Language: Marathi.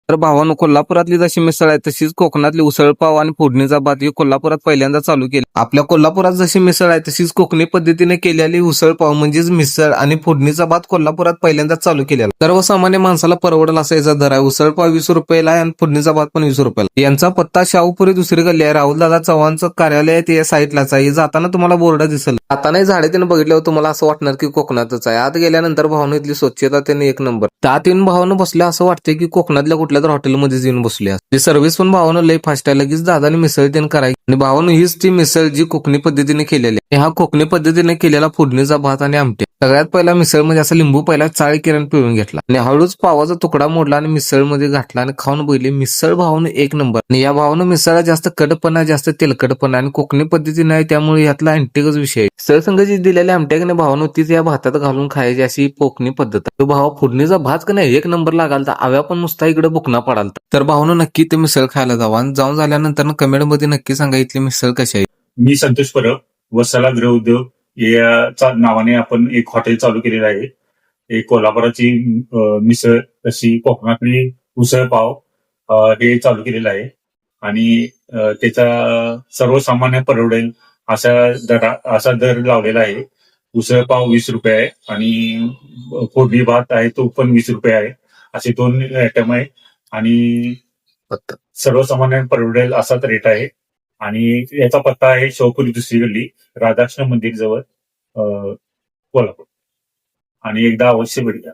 तर भावानो, कोल्हापुरातली जशी मिसळ आहे तशीच कोकणातली उसळपाव आणि फोडणीचा भात ही कोल्हापुरात पहिल्यांदा चालू केली. आपल्या कोल्हापुरात जशी मिसळ आहे तशीच कोकणी पद्धतीने केलेली उसळपाव म्हणजेच मिसळ आणि फोडणीचा भात कोल्हापुरात पहिल्यांदा चालू केलेला. सर्वसामान्य माणसाला परवडेल असा याचा दर आहे. उसळपाव 20 रुपयाला आहे आणि फोडणीचा भात पण 20 रुपयाला. यांचा पत्ता शाहूपुरी दुसरी गल्ली आहे. राहुलदादा चव्हाणचं कार्यालय आहे ते या साईडलाच आहे. जाताना तुम्हाला बोर्ड दिसेल. जातानाही झाडे त्यानं बघितल्यावर तुम्हाला असं वाटणार की कोकणातच आहे. आत गेल्यानंतर भावनं इथली स्वच्छता त्यांनी एक नंबर. त्यात येऊन भावनं बसल्या असं वाटतंय की कोकणातल्या कुठल्या तर हॉटेलमध्ये येऊन बसल्या. ती सर्व्हिस पण भावनं लई फास्ट आहे. लगेच दादाने मिसळ त्यांनी करायची आणि भावनं हीच ती मिसळ जी कोकणी पद्धतीने केलेली आहे. हा कोकणी पद्धतीने केलेला फोडणीचा भात आणि आमटे. सगळ्यात पहिला मिसळ मध्ये असा लिंबू पहिला चाळी किरण पिळून घेतला आणि हळूच पावाचा तुकडा मोडला आणि मिसळ मध्ये घातला आणि खाऊन बघितली. मिसळ भावनं एक नंबर. आणि या भावनं मिसळला जास्त कडकपणा जास्त तेलकटपणा आणि कोकणी पद्धतीने आहे त्यामुळे यातला अँटिकच विषय आहे. मिसळ संघ जी दिलेली आमट्याने भावनं तीच या भातात घालून खायची अशी कोकणी पद्धत आहे. तो भावा फोडणीचा भात का नाही एक नंबर लागाल तर आव्या पण नुसता इकडे बुकना पडाल. तर भावनं नक्की ते मिसळ खायला जावा आणि जाऊन झाल्यानंतर कमेंट मध्ये नक्की सांगा इथली मिसळ कशी आहे. मी संतोष परब, वत्सला गृह उद्योग या नावाने आपण एक हॉटेल चालू केलेलं आहे. एक कोल्हापुराची मिसळ तशी कोकणातली उसळ पाव हे चालू केलेलं आहे आणि त्याचा सर्वसामान्य परवडेल असा दर लावलेला आहे. उसळ पाव 20 रुपये आहे आणि फोडणी भात आहे तो पण 20 रुपये आहे. असे 2 आयटम आहे आणि सर्वसामान्य परवडेल असाच रेट आहे. आणि याचा पत्ता आहे शाहूपुरी दुसरी गल्ली, राधाकृष्ण मंदिर जवळ, कोल्हापूर. आणि एकदा अवश्य भेट द्या.